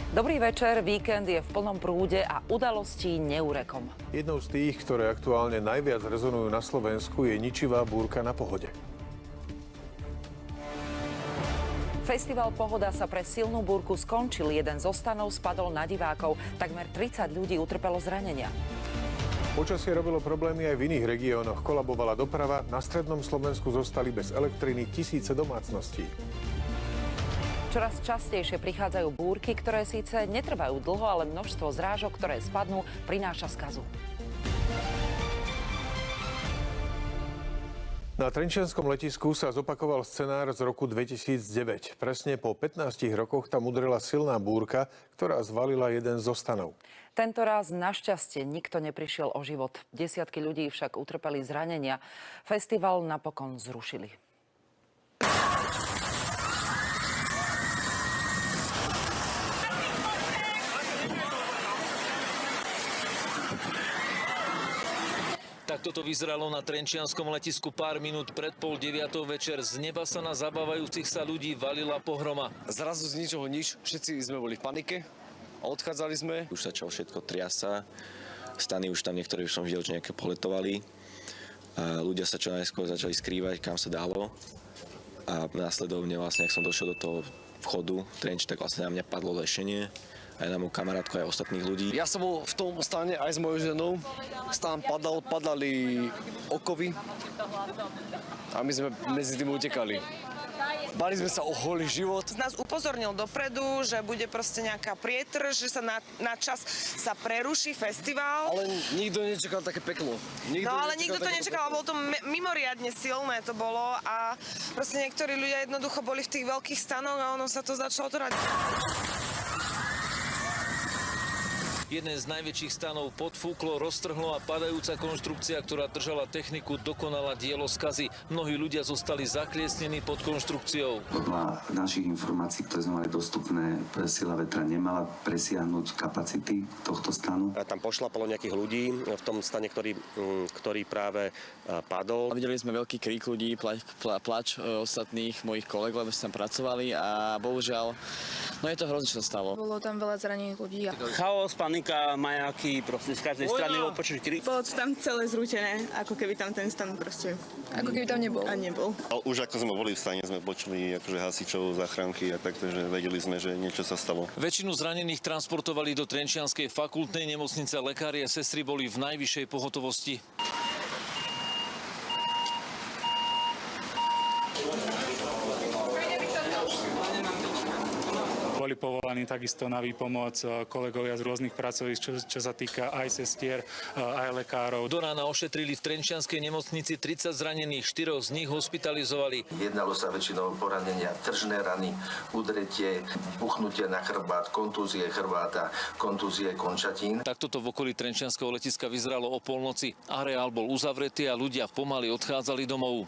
Dobrý večer, víkend je v plnom prúde a udalostí neúrekom. Jednou z tých, ktoré aktuálne najviac rezonujú na Slovensku, je ničivá búrka na Pohode. Festival Pohoda sa pre silnú búrku skončil. Jeden zo stanov spadol na divákov. Takmer 30 ľudí utrpelo zranenia. Počasie robilo problémy aj v iných regiónoch. Kolabovala doprava, na strednom Slovensku zostali bez elektriny tisíce domácností. Čoraz častejšie prichádzajú búrky, ktoré síce netrvajú dlho, ale množstvo zrážok, ktoré spadnú, prináša skazu. Na trenčianskom letisku sa zopakoval scenár z roku 2009. Presne po 15 rokoch tam udrela silná búrka, ktorá zvalila jeden zo stanov. Tento raz našťastie nikto neprišiel o život. Desiatky ľudí však utrpeli zranenia. Festival napokon zrušili. Tak toto vyzeralo na trenčianskom letisku pár minút pred 8:30 večer. Z neba sa na zabávajúcich sa ľudí valila pohroma. Zrazu z ničoho nič, všetci sme boli v panike a odchádzali sme. Už začalo všetko triasa, stany už tam niektorí už som videl, že nejaké poletovali. A ľudia sa čo najskôr začali skrývať, kam sa dalo. A následovne vlastne, ak som došiel do toho vchodu Trenč, tak vlastne na mňa padlo lešenie. Aj na moju kamarátku, aj ostatných ľudí. Ja som bol v tom stane aj s mojou ženou. Stán padali okovy a my sme medzi tým utekali. Bali sme sa o holý život. Nás upozornil dopredu, že bude proste nejaká prietrž, že sa na čas sa preruší festival. Ale nikto nečakal také peklo. Nikto to nečakal, bolo to mimoriadne silné to bolo a proste niektorí ľudia jednoducho boli v tých veľkých stanoch a ono sa to začalo trhať. Jeden z najväčších stanov podfúklo, roztrhlo a padajúca konštrukcia, ktorá držala techniku, dokonala dielo skazy. Mnohí ľudia zostali zakliesnení pod konštrukciou. Podľa našich informácií, ktoré sme mali dostupné, sila vetra nemala presiahnuť kapacity tohto stanu. Tam pošlapalo nejakých ľudí v tom stane, ktorý práve padol. Videli sme veľký krík ľudí, plač ostatných mojich kolegov, lebo sme tam pracovali a bohužiaľ, je to hrozné, čo sa stalo. Bolo tam veľa zranených ľudí. Chaos, panika, majaky, proste z každej strany bol počuť krík. Bolo to tam celé zrútené, ako keby tam ten stan proste, ako keby tam nebol. A nebol. Už ako sme boli v stane, sme počuli akože hasičov, záchranky a tak, takže vedeli sme, že niečo sa stalo. Väčšinu zranených transportovali do Trenčianskej fakultnej nemocnice. Lekári a sestry boli v najvyššej pohotovosti. Boli povolaní takisto na výpomoc kolegovia z rôznych pracovísk, čo sa týka aj sestier, aj lekárov. Do rána ošetrili v Trenčianskej nemocnici 30 zranených, 4 z nich hospitalizovali. Jednalo sa väčšinou o poranenia, tržné rany, udretie, puchnutie na chrbát, kontúzie chrbáta, kontúzie končatín. Tak toto v okolí Trenčianskeho letiska vyzeralo o polnoci. Areál bol uzavretý a ľudia pomaly odchádzali domov.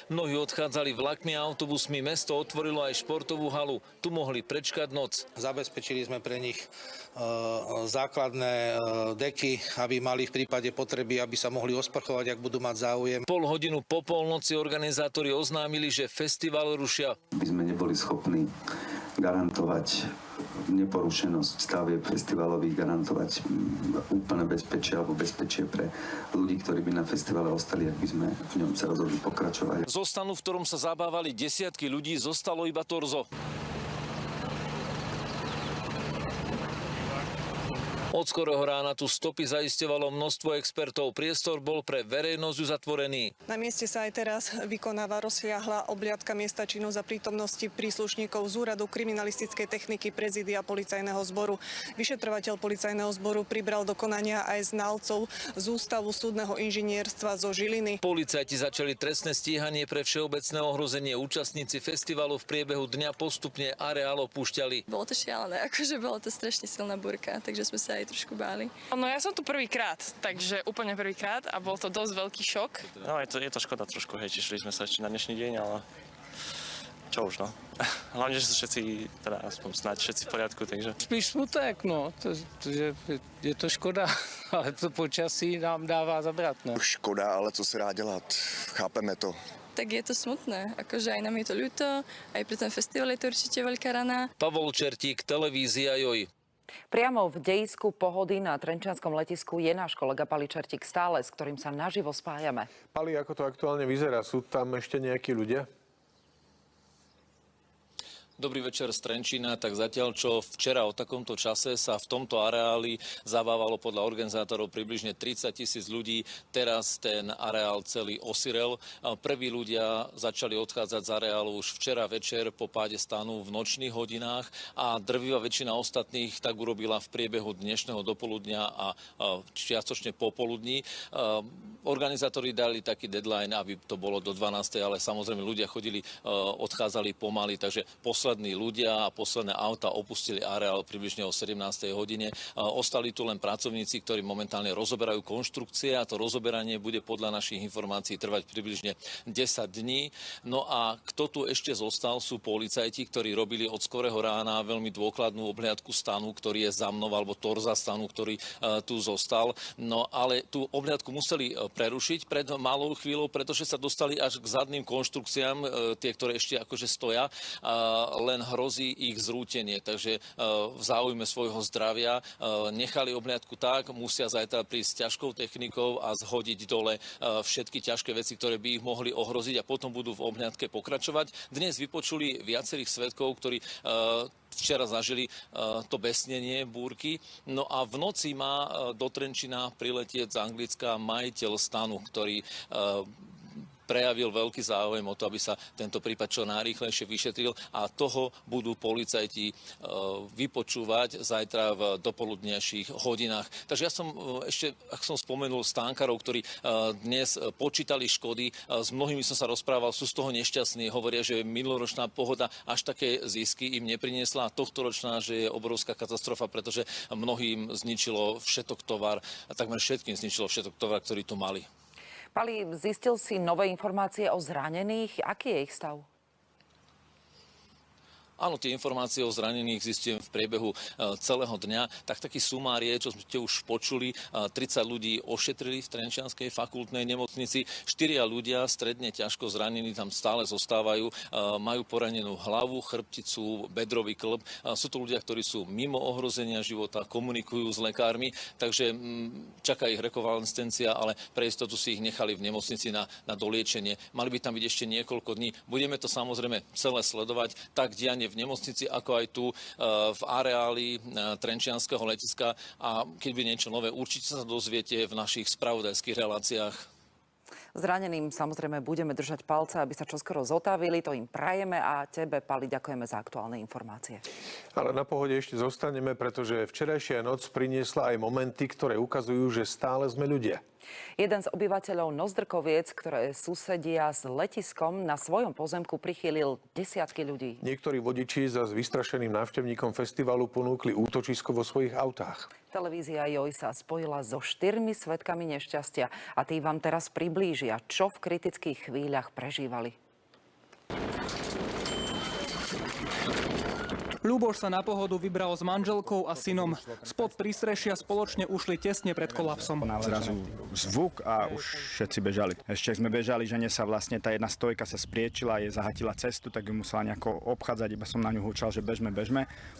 Mnohí odchádzali vlakmi a autobusmi, mesto otvorilo aj športovú halu. Tu mohli prečkať noc. Zabezpečili sme pre nich základné deky, aby mali v prípade potreby, aby sa mohli osprchovať, ak budú mať záujem. Pol hodinu po polnoci organizátori oznámili, že festival rušia. My sme neboli schopní garantovať neporušenosť stavieb festivalových, garantovať úplné bezpečie alebo bezpečie pre ľudí, ktorí by na festivale ostali, ak by sme v ňom sa rozhodli pokračovať. Zo stanu, v ktorom sa zabávali desiatky ľudí, zostalo iba torzo. Od skorého rána tu stopy zaisťovalo množstvo expertov. Priestor bol pre verejnosť uzatvorený. Na mieste sa aj teraz vykonáva rozsiahla obliadka miesta činu za prítomnosti príslušníkov z úradu kriminalistickej techniky prezídia policajného zboru. Vyšetrovateľ policajného zboru pribral do konania aj znalcov z Ústavu súdneho inžinierstva zo Žiliny. Policajti začali trestné stíhanie pre všeobecné ohrozenie. Účastníci festivalu v priebehu dňa postupne areál opúšťali. Bolo to šialené, bolo to strašne silná búrka, takže sme sa aj trošku báli. No ja som tu prvýkrát, takže úplne prvýkrát a bol to dosť veľký šok. No je to škoda trošku, tešili sme sa ešte na dnešný deň, ale čo už, no. Hlavne, že sú všetci, teda aspoň snáď všetci v poriadku, takže... Spíš smutek, je to škoda, ale to počasí nám dává zabrat, no. Škoda, ale co se dá dělat, chápeme to. Tak je to smutné, akože aj nám je to ľúto, aj pri tom festivale je to určite veľká rana. Pavol Čertík, televízia Joj. Priamo v dejisku Pohody na trenčianskom letisku je náš kolega Pali Čertík stále, s ktorým sa naživo spájame. Pali, ako to aktuálne vyzerá? Sú tam ešte nejakí ľudia? Dobrý večer z Trenčína. Tak zatiaľ, čo včera o takomto čase sa v tomto areáli zabávalo podľa organizátorov približne 30 000 ľudí, teraz ten areál celý osirel. Prví ľudia začali odchádzať z areálu už včera večer po páde stanu v nočných hodinách a drvivá väčšina ostatných tak urobila v priebehu dnešného dopoludňa a čiastočne popoludní. Organizátori dali taký deadline, aby to bolo do 12. ale samozrejme ľudia chodili, odchádzali pomaly, takže poslední ľudia a posledné auta opustili areál približne o 17. hodine. Ostali tu len pracovníci, ktorí momentálne rozoberajú konštrukcie a to rozoberanie bude podľa našich informácií trvať približne 10 dní. No a kto tu ešte zostal, sú policajti, ktorí robili od skorého rána veľmi dôkladnú obhliadku stanu, ktorý je za mnou, alebo torza stanu, ktorý tu zostal. No ale tú obhliadku museli prerušiť pred malou chvíľou, pretože sa dostali až k zadným konštrukciám, tie, ktoré ešte akože stoja, len hrozí ich zrútenie. Takže v záujme svojho zdravia nechali obhliadku tak, musia zajtra prísť s ťažkou technikou a zhodiť dole všetky ťažké veci, ktoré by ich mohli ohroziť a potom budú v obhliadke pokračovať. Dnes vypočuli viacerých svedkov, ktorí včera zažili to besnenie búrky. No a v noci má do Trenčína priletieť z Anglicka majiteľ stanu, ktorý prejavil veľký záujem o to, aby sa tento prípad čo najrýchlejšie vyšetril a toho budú policajti vypočúvať zajtra v dopoludnejších hodinách. Takže ja som ešte, ak som spomenul stánkarov, ktorí dnes počítali škody, s mnohými som sa rozprával, sú z toho nešťastní, hovoria, že minuloročná Pohoda až také zisky im nepriniesla a tohtoročná, že je obrovská katastrofa, pretože mnohým zničilo všetok tovar a takmer všetkým zničilo všetok tovar, ktorý tu mali. Pali, zistil si nové informácie o zranených? Aký je ich stav? Áno, tie informácie o zranených zistujem v priebehu celého dňa. Tak taký sumár je, čo ste už počuli, 30 ľudí ošetrili v Trenčianskej fakultnej nemocnici, 4 ľudia stredne ťažko zranení tam stále zostávajú, majú poranenú hlavu, chrbticu, bedrový kĺb. Sú to ľudia, ktorí sú mimo ohrozenia života, komunikujú s lekármi, takže čaká ich rekonvalescencia, ale pre istotu si ich nechali v nemocnici na doliečenie. Mali by tam byť ešte niekoľko dní. Budeme to samozrejme celé sledovať, tak dianie v nemocnici, ako aj tu v areáli Trenčianskeho letiska. A keď by niečo nové, určite sa dozviete v našich spravodajských reláciách. Zraneným samozrejme budeme držať palce, aby sa čoskoro zotavili, to im prajeme a tebe, Pali, ďakujeme za aktuálne informácie. Ale na Pohode ešte zostaneme, pretože včerajšia noc priniesla aj momenty, ktoré ukazujú, že stále sme ľudia. Jeden z obyvateľov Nozdrkoviec, ktoré susedia s letiskom, na svojom pozemku prichýlil desiatky ľudí. Niektorí vodiči za vystrašeným návštevníkom festivalu ponúkli útočisko vo svojich autách. Televízia Joj sa spojila so 4 svedkami nešťastia a tí vám teraz priblížia, čo v kritických chvíľach prežívali. Ľuboš sa na Pohodu vybral s manželkou a synom. Spod prístrešia spoločne ušli tesne pred kolapsom. Zrazu zvuk a už všetci bežali. Ešte sme bežali, že sa vlastne tá jedna stojka sa spriečila, je zahatila cestu, tak ju musela nejako obchádzať, iba som na ňu húčal, že bežme.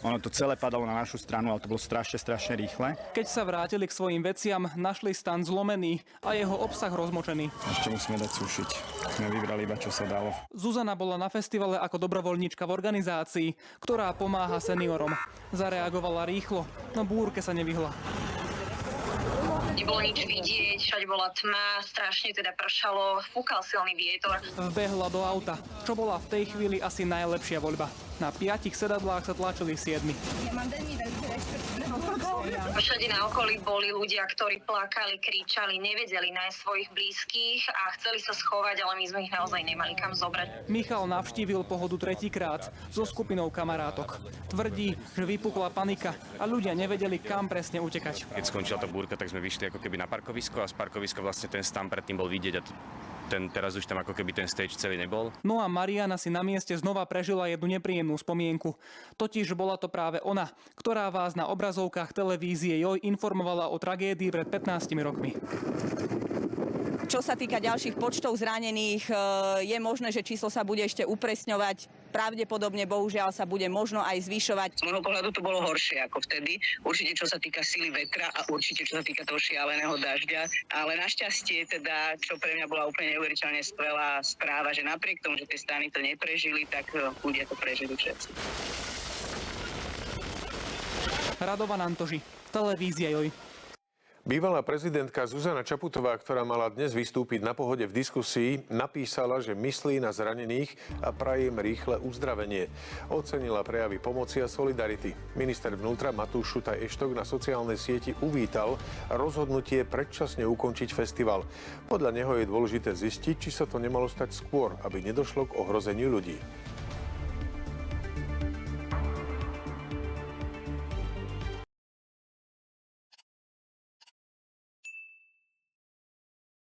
Ono to celé padalo na našu stranu, ale to bolo strašne rýchle. Keď sa vrátili k svojim veciam, našli stan zlomený a jeho obsah rozmočený. Ešte musíme dať sušiť. Sme vybrali iba, čo sa dalo. Zuzana bola na festivale ako dobrovoľníčka v organizácii, ktorá pomáha seniorom. Zareagovala rýchlo, no búrke sa nevyhla. Nebolo nič vidieť, všade bola tma, strašne teda pršalo, fúkal silný vietor. Vbehla do auta, čo bola v tej chvíli asi najlepšia voľba. Na 5 sedadlách sa tlačili 7. Všade na okolí boli ľudia, ktorí plakali, kričali, nevedeli nájsť svojich blízkych a chceli sa schovať, ale my sme ich naozaj nemali kam zobrať. Michal navštívil Pohodu 3-krát so skupinou kamarátok. Tvrdí, že vypukla panika a ľudia nevedeli, kam presne utekať. Keď skončila tá búrka, tak sme vyšli ako keby na parkovisko a z parkoviska vlastne ten stan predtým bol vidieť a teraz už tam ako keby ten stage celý nebol. No a Mariana si na mieste znova prežila jednu nepríjemnú spomienku. Totiž bola to práve ona, ktorá vás na obrazovkách televízie Joj informovala o tragédii pred 15 rokmi. Čo sa týka ďalších počtov zranených, je možné, že číslo sa bude ešte upresňovať. Pravdepodobne, bohužiaľ, sa bude možno aj zvyšovať. Z môjho pohľadu to bolo horšie ako vtedy. Určite, čo sa týka sily vetra a určite, čo sa týka toho šialeného dažďa. Ale našťastie, teda, čo pre mňa bola úplne neuveriteľne skvelá správa, že napriek tomu, že tie strany to neprežili, tak ľudia to prežili všetci. Radovan Antoži, televízia Joj. Bývalá prezidentka Zuzana Čaputová, ktorá mala dnes vystúpiť na Pohode v diskusii, napísala, že myslí na zranených a praje im rýchle uzdravenie. Ocenila prejavy pomoci a solidarity. Minister vnútra Matúš Šutaj-Eštok na sociálnej sieti uvítal rozhodnutie predčasne ukončiť festival. Podľa neho je dôležité zistiť, či sa to nemalo stať skôr, aby nedošlo k ohrozeniu ľudí.